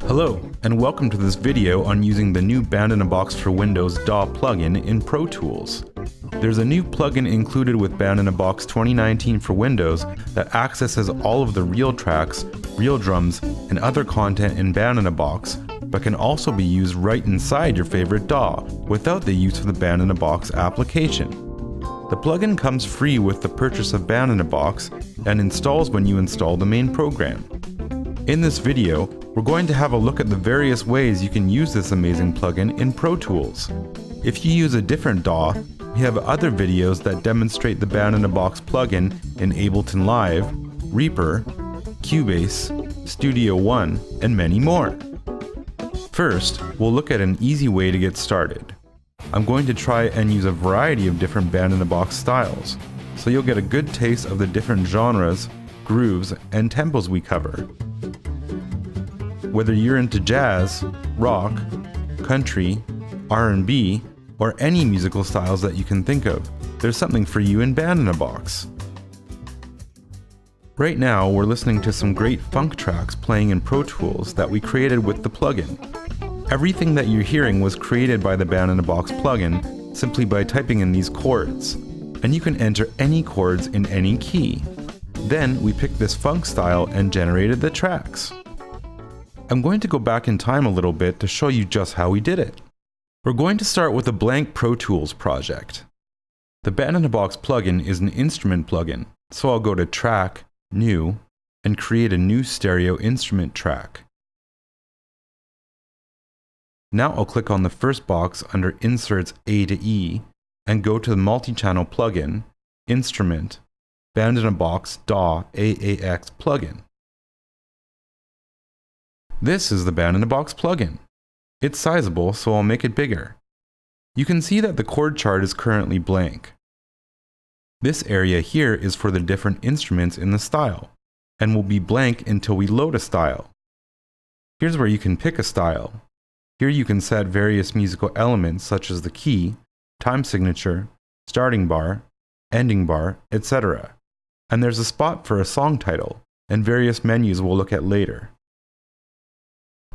Hello, and welcome to this video on using the new Band-in-a-Box for Windows DAW plugin in Pro Tools. There's a new plugin included with Band-in-a-Box 2019 for Windows that accesses all of the real tracks, real drums, and other content in Band-in-a-Box, but can also be used right inside your favorite DAW without the use of the Band-in-a-Box application. The plugin comes free with the purchase of Band-in-a-Box and installs when you install the main program. In this video, we're going to have a look at the various ways you can use this amazing plugin in Pro Tools. If you use a different DAW, we have other videos that demonstrate the Band-in-a-Box plugin in Ableton Live, Reaper, Cubase, Studio One, and many more. First, we'll look at an easy way to get started. I'm going to try and use a variety of different Band-in-a-Box styles, so you'll get a good taste of the different genres, grooves, and tempos we cover. Whether you're into jazz, rock, country, R&B, or any musical styles that you can think of, there's something for you in Band-in-a-Box. Right now, we're listening to some great funk tracks playing in Pro Tools that we created with the plugin. Everything that you're hearing was created by the Band-in-a-Box plugin simply by typing in these chords, and you can enter any chords in any key. Then we picked this funk style and generated the tracks. I'm going to go back in time a little bit to show you just how we did it. We're going to start with a blank Pro Tools project. The Band-in-a-Box plugin is an instrument plugin, so I'll go to Track, New, and create a new stereo instrument track. Now I'll click on the first box under Inserts A to E and go to the multi-channel plugin, Instrument, Band-in-a-Box DAW AAX plugin. This is the Band-in-a-Box plugin. It's sizable, so I'll make it bigger. You can see that the chord chart is currently blank. This area here is for the different instruments in the style, and will be blank until we load a style. Here's where you can pick a style. Here you can set various musical elements such as the key, time signature, starting bar, ending bar, etc. And there's a spot for a song title, and various menus we'll look at later.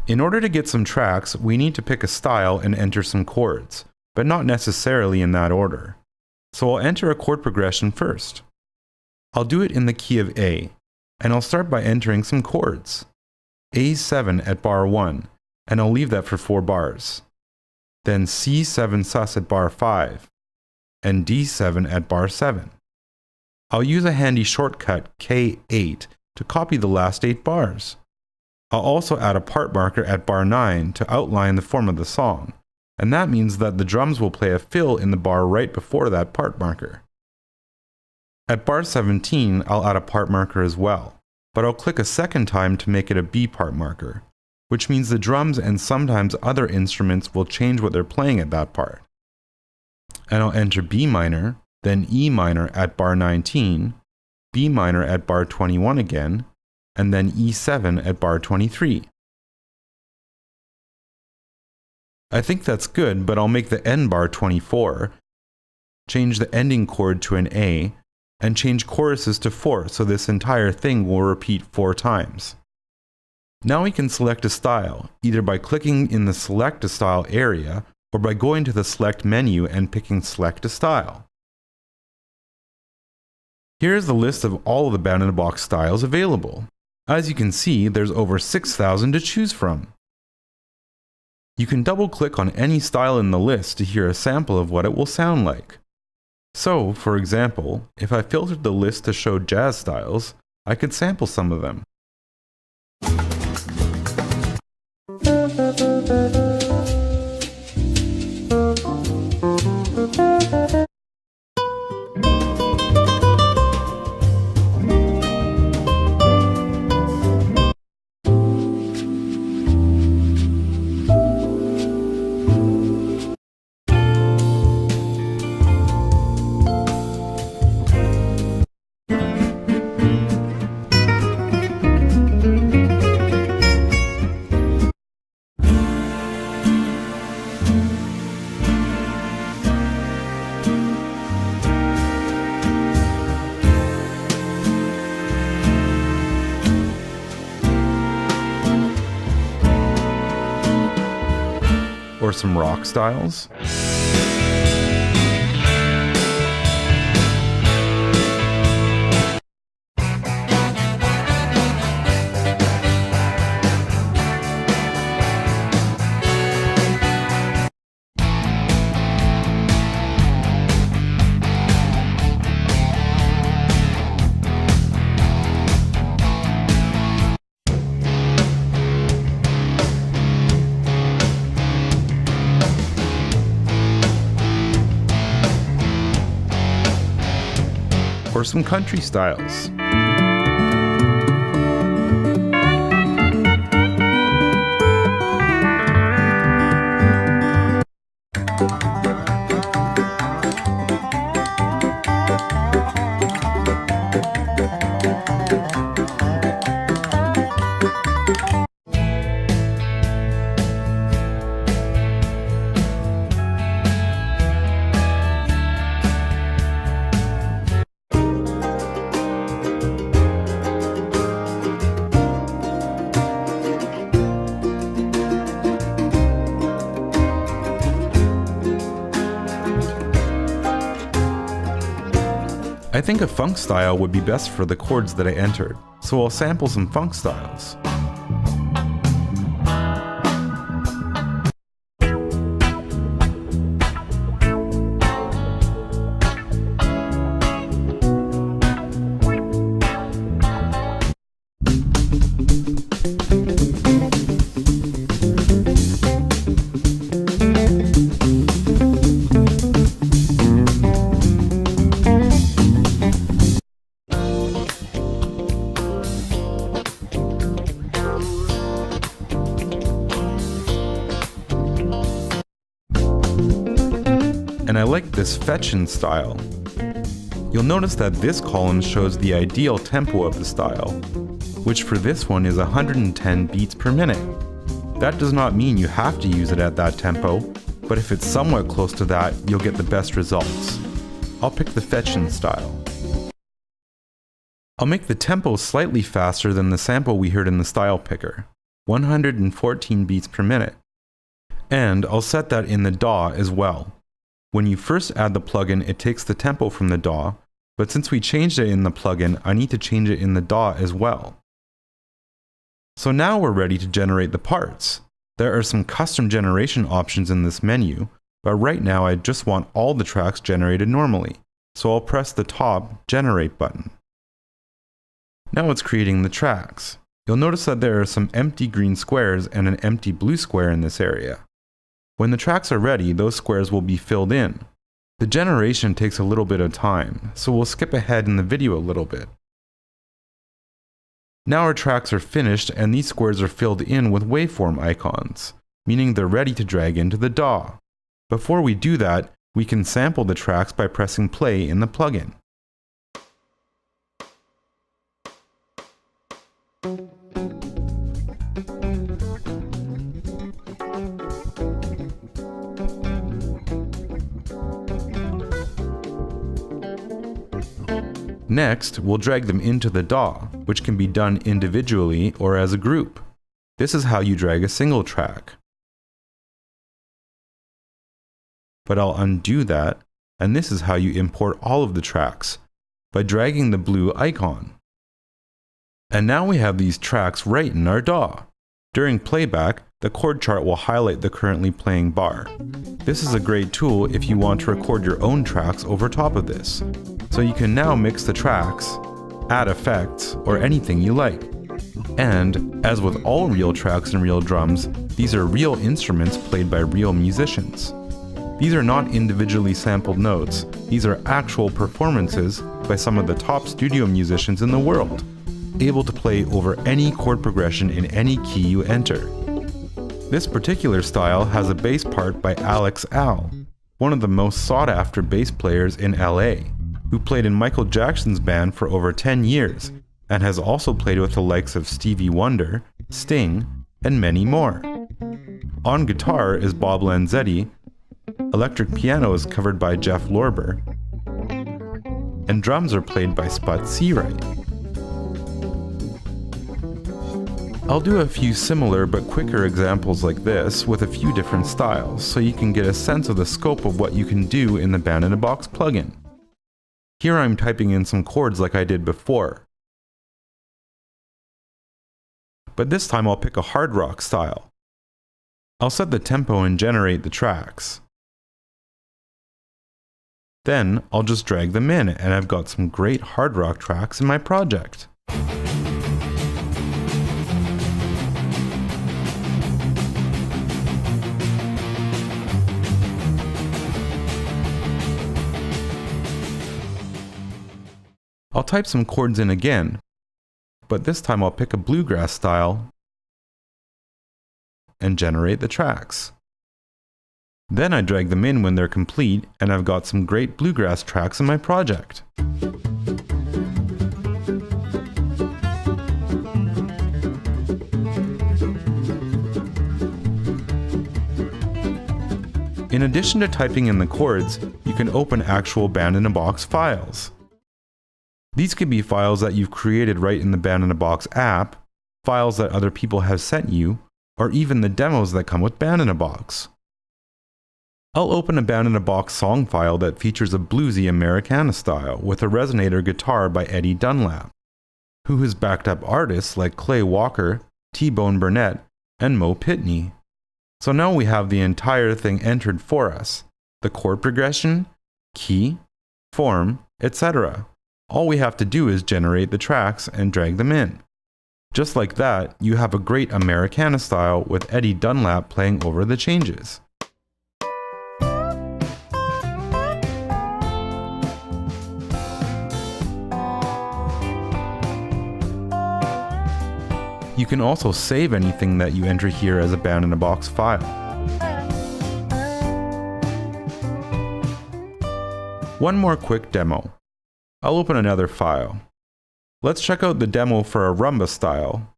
In order to get some tracks, we need to pick a style and enter some chords, but not necessarily in that order. So I'll enter a chord progression first. I'll do it in the key of A, and I'll start by entering some chords. A7 at bar 1, and I'll leave that for 4 bars. Then C7 sus at bar 5, and D7 at bar 7. I'll use a handy shortcut K8 to copy the last 8 bars. I'll also add a part marker at bar 9 to outline the form of the song, and that means that the drums will play a fill in the bar right before that part marker. At bar 17, I'll add a part marker as well, but I'll click a second time to make it a B part marker, which means the drums and sometimes other instruments will change what they're playing at that part. And I'll enter B minor, then E minor at bar 19, B minor at bar 21 again, and then E7 at bar 23. I think that's good, but I'll make the end bar 24, change the ending chord to an A, and change choruses to 4 so this entire thing will repeat 4 times. Now we can select a style, either by clicking in the Select a Style area, or by going to the Select menu and picking Select a Style. Here's the list of all of the Band-in-a-Box styles available. As you can see, there's over 6,000 to choose from. You can double-click on any style in the list to hear a sample of what it will sound like. So, for example, if I filtered the list to show jazz styles, I could sample some of them. or some rock styles. Or some country styles. I think a funk style would be best for the chords that I entered, so I'll sample some funk styles. And I like this fetching style. You'll notice that this column shows the ideal tempo of the style, which for this one is 110 beats per minute. That does not mean you have to use it at that tempo, but if it's somewhat close to that, you'll get the best results. I'll pick the fetching style. I'll make the tempo slightly faster than the sample we heard in the style picker, 114 beats per minute. And I'll set that in the DAW as well. When you first add the plugin, it takes the tempo from the DAW, but since we changed it in the plugin, I need to change it in the DAW as well. So now we're ready to generate the parts. There are some custom generation options in this menu, but right now I just want all the tracks generated normally, so I'll press the top Generate button. Now it's creating the tracks. You'll notice that there are some empty green squares and an empty blue square in this area. When the tracks are ready, those squares will be filled in. The generation takes a little bit of time, so we'll skip ahead in the video a little bit. Now our tracks are finished and these squares are filled in with waveform icons, meaning they're ready to drag into the DAW. Before we do that, we can sample the tracks by pressing play in the plugin. Next, we'll drag them into the DAW, which can be done individually or as a group. This is how you drag a single track. But I'll undo that, and this is how you import all of the tracks, by dragging the blue icon. And now we have these tracks right in our DAW. During playback, the chord chart will highlight the currently playing bar. This is a great tool if you want to record your own tracks over top of this. So you can now mix the tracks, add effects, or anything you like. And, as with all real tracks and real drums, these are real instruments played by real musicians. These are not individually sampled notes, these are actual performances by some of the top studio musicians in the world, able to play over any chord progression in any key you enter. This particular style has a bass part by Alex Al, one of the most sought after bass players in LA, who played in Michael Jackson's band for over 10 years, and has also played with the likes of Stevie Wonder, Sting, and many more. On guitar is Bob Lanzetti, electric piano is covered by Jeff Lorber, and drums are played by Spud Seawright. I'll do a few similar but quicker examples like this with a few different styles, so you can get a sense of the scope of what you can do in the Band-in-a-Box plugin. Here I'm typing in some chords like I did before. But this time I'll pick a hard rock style. I'll set the tempo and generate the tracks. Then I'll just drag them in, and I've got some great hard rock tracks in my project. I'll type some chords in again, but this time I'll pick a bluegrass style and generate the tracks. Then I drag them in when they're complete, and I've got some great bluegrass tracks in my project. In addition to typing in the chords, you can open actual Band-in-a-Box files. These could be files that you've created right in the Band-in-a-Box app, files that other people have sent you, or even the demos that come with Band-in-a-Box. I'll open a Band-in-a-Box song file that features a bluesy Americana style with a resonator guitar by Eddie Dunlap, who has backed up artists like Clay Walker, T-Bone Burnett, and Mo Pitney. So now we have the entire thing entered for us: the chord progression, key, form, etc. All we have to do is generate the tracks and drag them in. Just like that, you have a great Americana style with Eddie Dunlap playing over the changes. You can also save anything that you enter here as a Band-in-a-Box file. One more quick demo. I'll open another file. Let's check out the demo for a rumba style.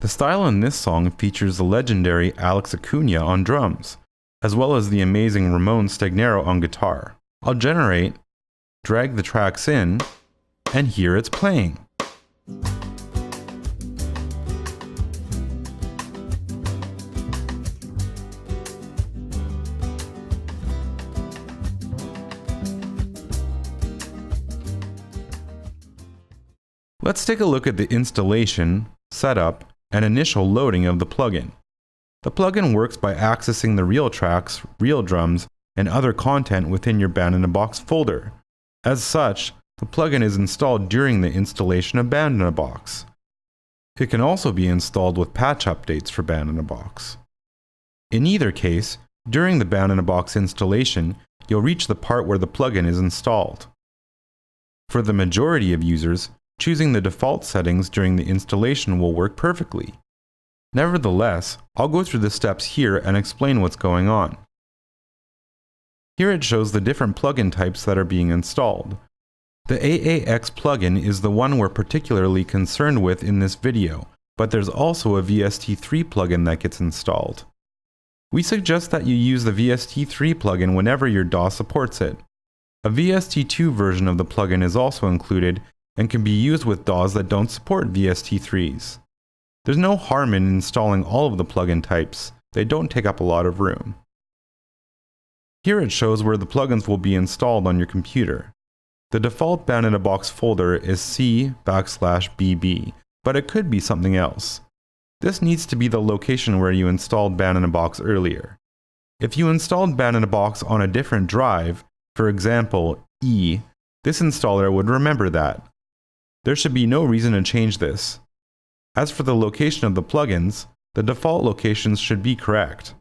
The style in this song features the legendary Alex Acuna on drums, as well as the amazing Ramon Stagnero on guitar. I'll generate, drag the tracks in, and here it's playing. Let's take a look at the installation, setup, and initial loading of the plugin. The plugin works by accessing the real tracks, real drums, and other content within your Band-in-a-Box folder. As such, the plugin is installed during the installation of Band-in-a-Box. It can also be installed with patch updates for Band-in-a-Box. In either case, during the Band-in-a-Box installation, you'll reach the part where the plugin is installed. For the majority of users, choosing the default settings during the installation will work perfectly. Nevertheless, I'll go through the steps here and explain what's going on. Here it shows the different plugin types that are being installed. The AAX plugin is the one we're particularly concerned with in this video, but there's also a VST3 plugin that gets installed. We suggest that you use the VST3 plugin whenever your DAW supports it. A VST2 version of the plugin is also included and can be used with DAWs that don't support VST3s. There's no harm in installing all of the plugin types, they don't take up a lot of room. Here it shows where the plugins will be installed on your computer. The default Band-in-a-Box folder is C/BB, but it could be something else. This needs to be the location where you installed Band-in-a-Box earlier. If you installed Band-in-a-Box on a different drive, for example E, this installer would remember that. There should be no reason to change this. As for the location of the plugins, the default locations should be correct.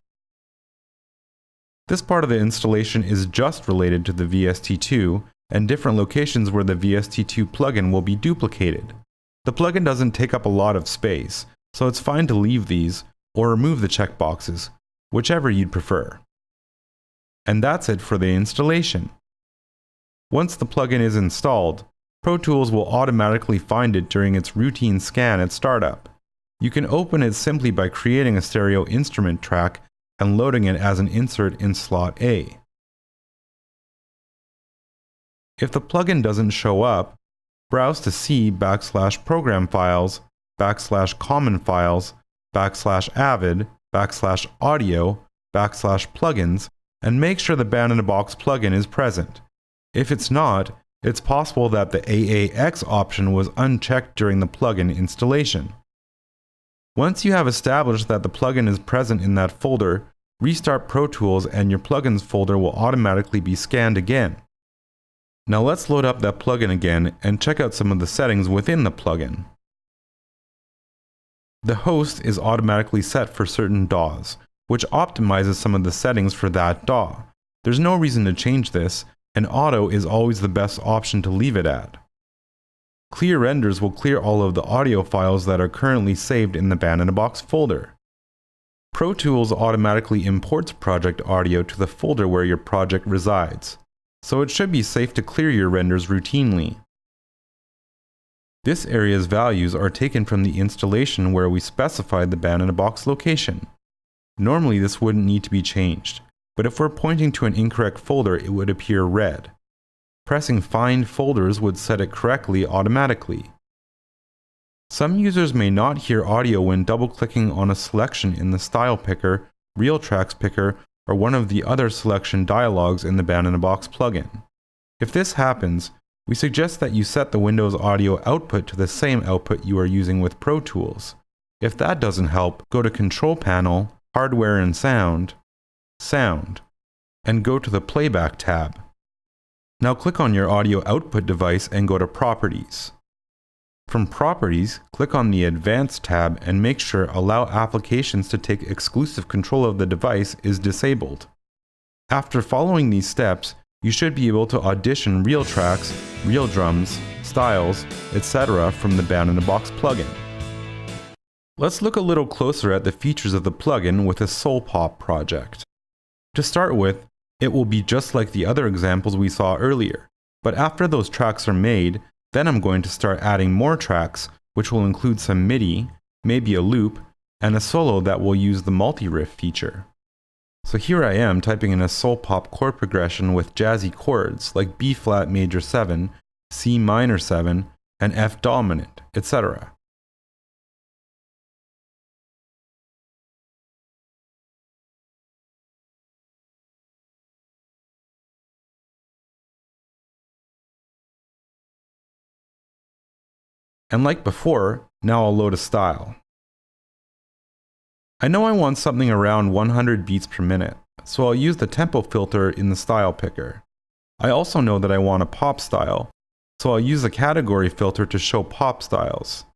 This part of the installation is just related to the VST2 and different locations where the VST2 plugin will be duplicated. The plugin doesn't take up a lot of space, so it's fine to leave these or remove the checkboxes, whichever you'd prefer. And that's it for the installation. Once the plugin is installed, Pro Tools will automatically find it during its routine scan at startup. You can open it simply by creating a stereo instrument track and loading it as an insert in slot A. If the plugin doesn't show up, browse to C/program files /common files, /avid, /audio, /plugins, and make sure the Band-in-a-Box plugin is present. If it's not, it's possible that the AAX option was unchecked during the plugin installation. Once you have established that the plugin is present in that folder, restart Pro Tools and your plugins folder will automatically be scanned again. Now let's load up that plugin again and check out some of the settings within the plugin. The host is automatically set for certain DAWs, which optimizes some of the settings for that DAW. There's no reason to change this, and auto is always the best option to leave it at. Clear renders will clear all of the audio files that are currently saved in the Band-in-a-Box folder. Pro Tools automatically imports project audio to the folder where your project resides, so it should be safe to clear your renders routinely. This area's values are taken from the installation where we specified the Band-in-a-Box location. Normally this wouldn't need to be changed, but if we're pointing to an incorrect folder, it would appear red. Pressing Find Folders would set it correctly automatically. Some users may not hear audio when double-clicking on a selection in the Style Picker, Real Tracks Picker, or one of the other selection dialogues in the Band-in-a-Box plugin. If this happens, we suggest that you set the Windows audio output to the same output you are using with Pro Tools. If that doesn't help, go to Control Panel, Hardware and Sound, Sound, and go to the Playback tab. Now click on your audio output device and go to Properties. From Properties, click on the Advanced tab and make sure Allow Applications to take exclusive control of the device is disabled. After following these steps, you should be able to audition real tracks, real drums, styles, etc. from the Band-in-a-Box plugin. Let's look a little closer at the features of the plugin with a Soul Pop project. To start with, it will be just like the other examples we saw earlier, but after those tracks are made, then I'm going to start adding more tracks, which will include some MIDI, maybe a loop, and a solo that will use the multi-riff feature. So here I am typing in a soul pop chord progression with jazzy chords like B flat major 7, C minor 7, and F dominant, etc. And like before, now I'll load a style. I know I want something around 100 beats per minute, so I'll use the tempo filter in the style picker. I also know that I want a pop style, so I'll use the category filter to show pop styles.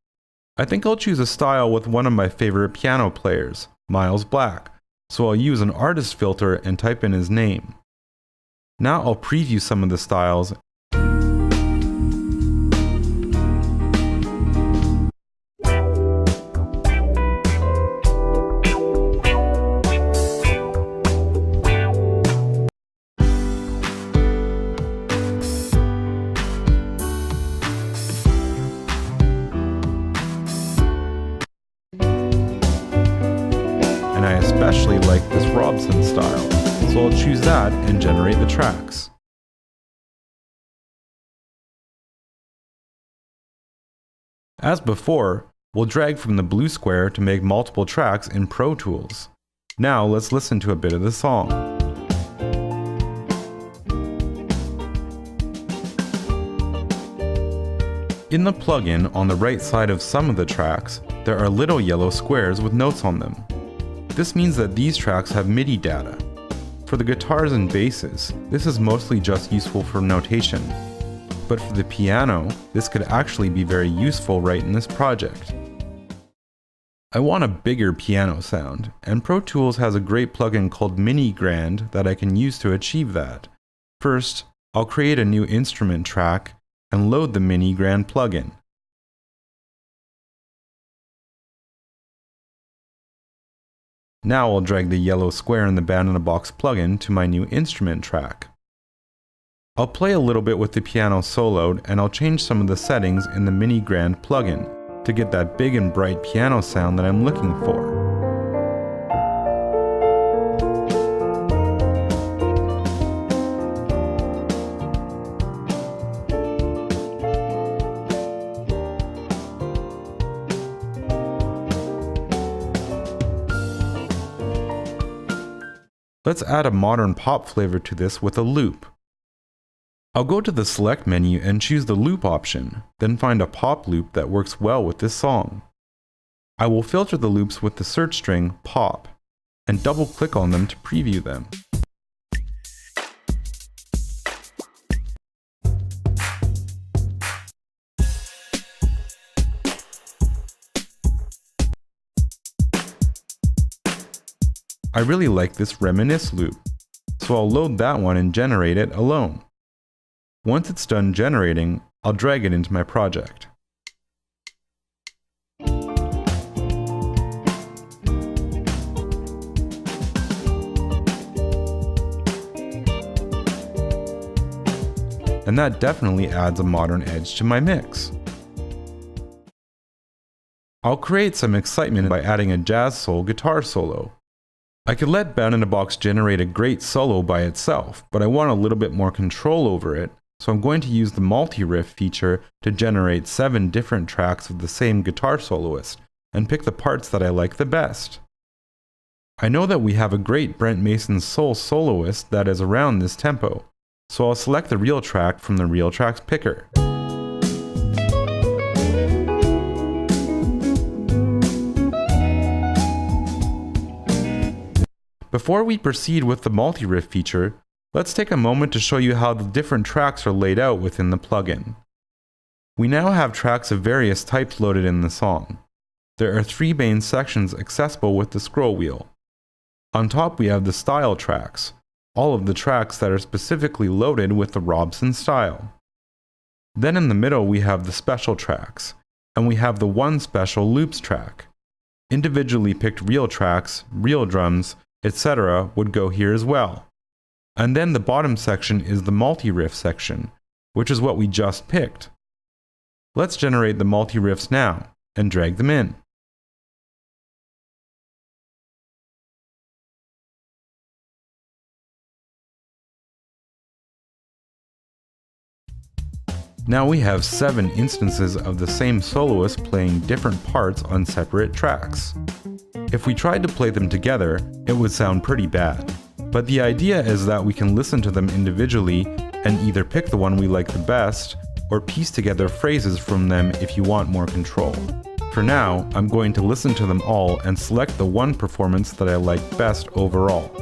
I think I'll choose a style with one of my favorite piano players, Miles Black, so I'll use an artist filter and type in his name. Now I'll preview some of the styles. And I especially like this Robson style, so I'll choose that and generate the tracks. As before, we'll drag from the blue square to make multiple tracks in Pro Tools. Now let's listen to a bit of the song. In the plugin, on the right side of some of the tracks, there are little yellow squares with notes on them. This means that these tracks have MIDI data. For the guitars and basses, this is mostly just useful for notation. But for the piano, this could actually be very useful right in this project. I want a bigger piano sound, and Pro Tools has a great plugin called Mini Grande that I can use to achieve that. First, I'll create a new instrument track and load the Mini Grande plugin. Now I'll drag the yellow square in the Band-in-a-Box plugin to my new instrument track. I'll play a little bit with the piano soloed, and I'll change some of the settings in the Mini Grande plugin to get that big and bright piano sound that I'm looking for. Let's add a modern pop flavor to this with a loop. I'll go to the Select menu and choose the Loop option, then find a pop loop that works well with this song. I will filter the loops with the search string pop, and double-click on them to preview them. I really like this reminisce loop, so I'll load that one and generate it alone. Once it's done generating, I'll drag it into my project. And that definitely adds a modern edge to my mix. I'll create some excitement by adding a jazz soul guitar solo. I could let Band-in-a-Box generate a great solo by itself, but I want a little bit more control over it, so I'm going to use the multi-riff feature to generate 7 different tracks of the same guitar soloist, and pick the parts that I like the best. I know that we have a great Brent Mason Soul soloist that is around this tempo, so I'll select the real track from the Real Tracks picker. Before we proceed with the multi-riff feature, let's take a moment to show you how the different tracks are laid out within the plugin. We now have tracks of various types loaded in the song. There are 3 main sections accessible with the scroll wheel. On top we have the style tracks, all of the tracks that are specifically loaded with the Robson style. Then in the middle we have the special tracks, and we have the one special loops track. Individually picked real tracks, real drums, etc. would go here as well. And then the bottom section is the multi-riff section, which is what we just picked. Let's generate the multi-riffs now, and drag them in. Now we have 7 instances of the same soloist playing different parts on separate tracks. If we tried to play them together, it would sound pretty bad. But the idea is that we can listen to them individually and either pick the one we like the best, or piece together phrases from them if you want more control. For now, I'm going to listen to them all and select the one performance that I like best overall.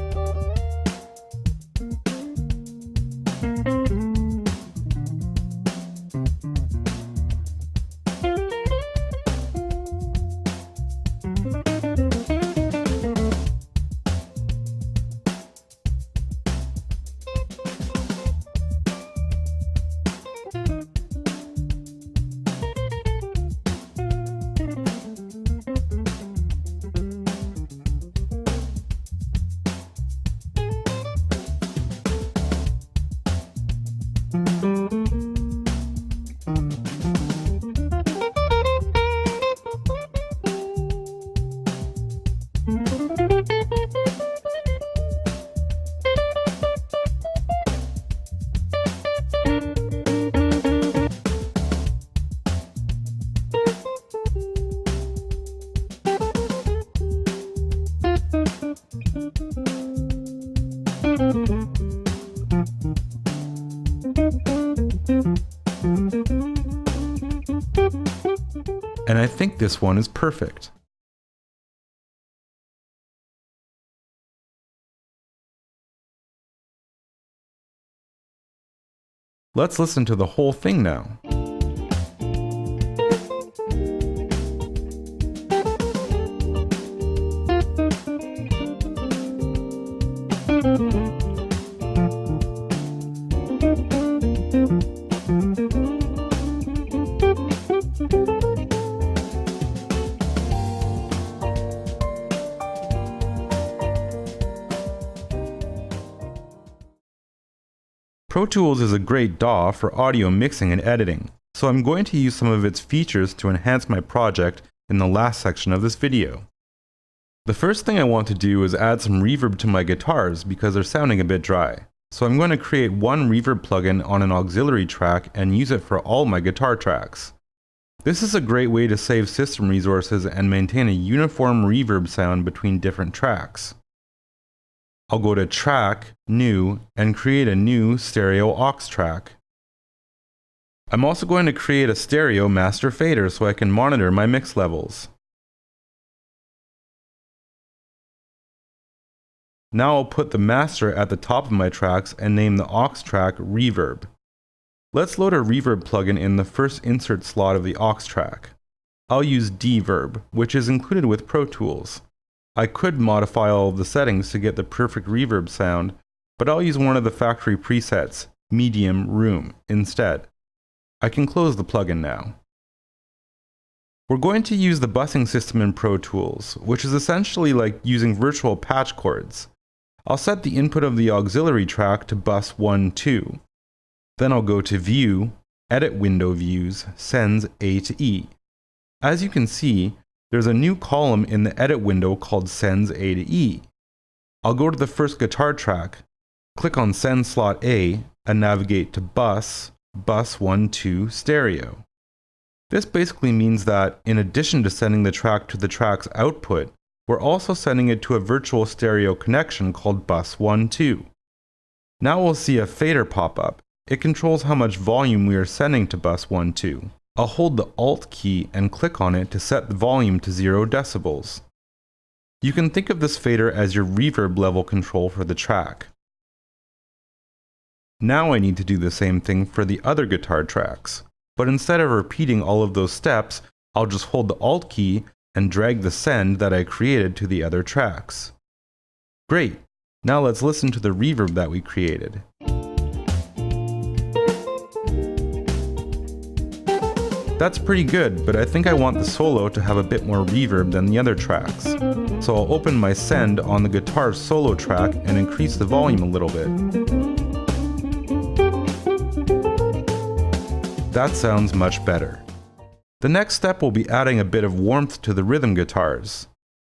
And I think this one is perfect. Let's listen to the whole thing now. Pro Tools is a great DAW for audio mixing and editing, so I'm going to use some of its features to enhance my project in the last section of this video. The first thing I want to do is add some reverb to my guitars because they're sounding a bit dry. So I'm going to create one reverb plugin on an auxiliary track and use it for all my guitar tracks. This is a great way to save system resources and maintain a uniform reverb sound between different tracks. I'll go to Track, New, and create a new stereo aux track. I'm also going to create a stereo master fader so I can monitor my mix levels. Now I'll put the master at the top of my tracks and name the aux track Reverb. Let's load a reverb plugin in the first insert slot of the aux track. I'll use Dverb, which is included with Pro Tools. I could modify all of the settings to get the perfect reverb sound, but I'll use one of the factory presets, Medium Room, instead. I can close the plugin now. We're going to use the busing system in Pro Tools, which is essentially like using virtual patch chords. I'll set the input of the auxiliary track to bus 1, 2. Then I'll go to View, Edit Window Views, Sends A to E. As you can see, there's a new column in the edit window called Sends A to E. I'll go to the first guitar track, click on Send Slot A, and navigate to Bus 1, 2 Stereo. This basically means that, in addition to sending the track to the track's output, we're also sending it to a virtual stereo connection called Bus 1, 2. Now we'll see a fader pop up. It controls how much volume we are sending to Bus 1, 2. I'll hold the Alt key and click on it to set the volume to 0 decibels. You can think of this fader as your reverb level control for the track. Now I need to do the same thing for the other guitar tracks, but instead of repeating all of those steps, I'll just hold the Alt key and drag the send that I created to the other tracks. Great! Now let's listen to the reverb that we created. That's pretty good, but I think I want the solo to have a bit more reverb than the other tracks. So I'll open my send on the guitar solo track and increase the volume a little bit. That sounds much better. The next step will be adding a bit of warmth to the rhythm guitars.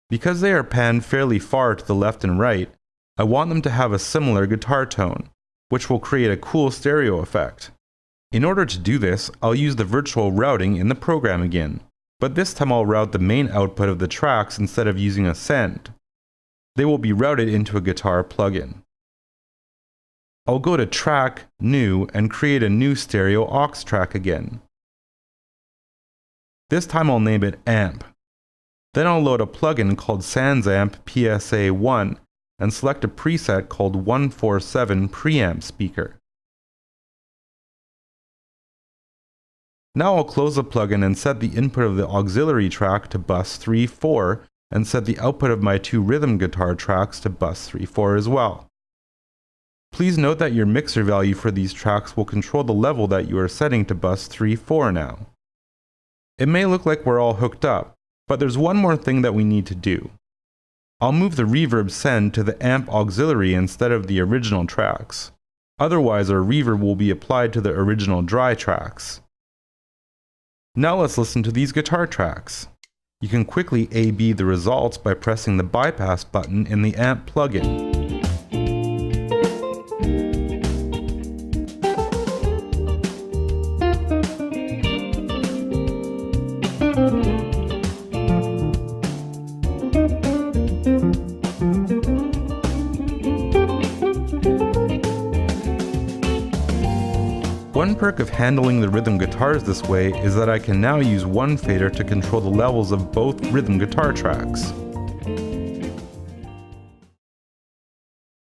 Because they are panned fairly far to the left and right, I want them to have a similar guitar tone, which will create a cool stereo effect. In order to do this, I'll use the virtual routing in the program again, but this time I'll route the main output of the tracks instead of using a send. They will be routed into a guitar plugin. I'll go to Track, New, and create a new stereo aux track again. This time I'll name it Amp. Then I'll load a plugin called SansAmp PSA1 and select a preset called 147 Preamp Speaker. Now I'll close the plugin and set the input of the auxiliary track to bus 3, 4, and set the output of my two rhythm guitar tracks to bus 3, 4 as well. Please note that your mixer value for these tracks will control the level that you are setting to bus 3, 4 now. It may look like we're all hooked up, but there's one more thing that we need to do. I'll move the reverb send to the amp auxiliary instead of the original tracks. Otherwise, our reverb will be applied to the original dry tracks. Now let's listen to these guitar tracks. You can quickly A/B the results by pressing the bypass button in the amp plugin. One perk of handling the rhythm guitars this way is that I can now use one fader to control the levels of both rhythm guitar tracks.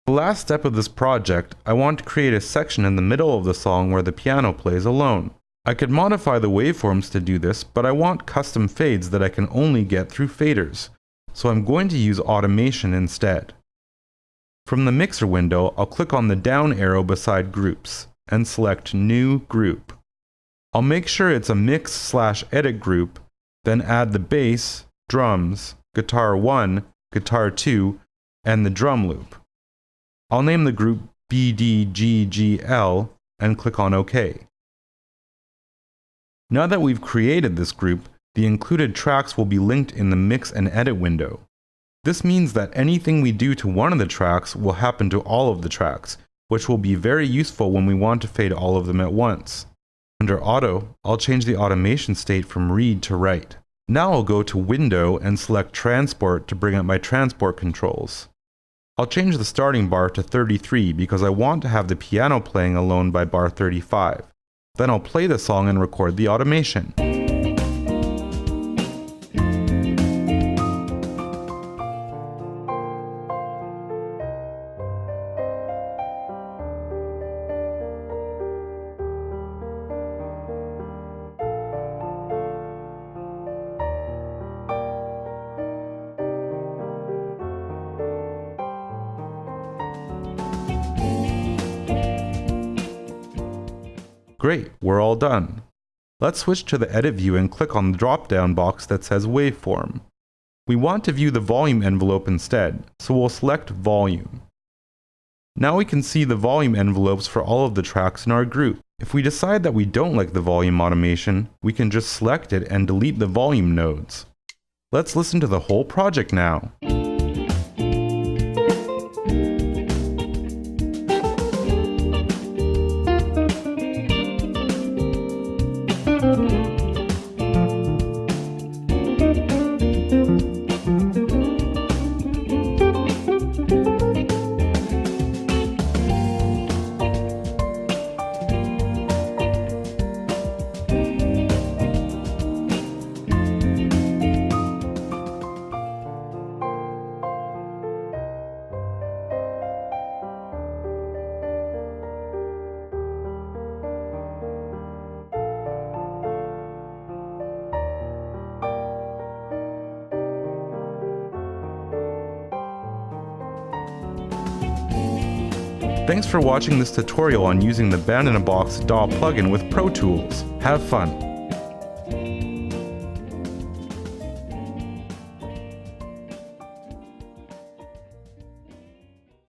The last step of this project, I want to create a section in the middle of the song where the piano plays alone. I could modify the waveforms to do this, but I want custom fades that I can only get through faders, so I'm going to use automation instead. From the mixer window, I'll click on the down arrow beside Groups and select New Group. I'll make sure it's a mix/edit group, then add the bass, drums, guitar 1, guitar 2, and the drum loop. I'll name the group BDGGL and click on OK. Now that we've created this group, the included tracks will be linked in the Mix and Edit window. This means that anything we do to one of the tracks will happen to all of the tracks, which will be very useful when we want to fade all of them at once. Under Auto, I'll change the automation state from read to write. Now I'll go to Window and select Transport to bring up my transport controls. I'll change the starting bar to 33 because I want to have the piano playing alone by bar 35. Then I'll play the song and record the automation. Great, we're all done. Let's switch to the Edit view and click on the drop-down box that says Waveform. We want to view the volume envelope instead, so we'll select Volume. Now we can see the volume envelopes for all of the tracks in our group. If we decide that we don't like the volume automation, we can just select it and delete the volume nodes. Let's listen to the whole project now. Thanks for watching this tutorial on using the Band-in-a-Box DAW plugin with Pro Tools. Have fun!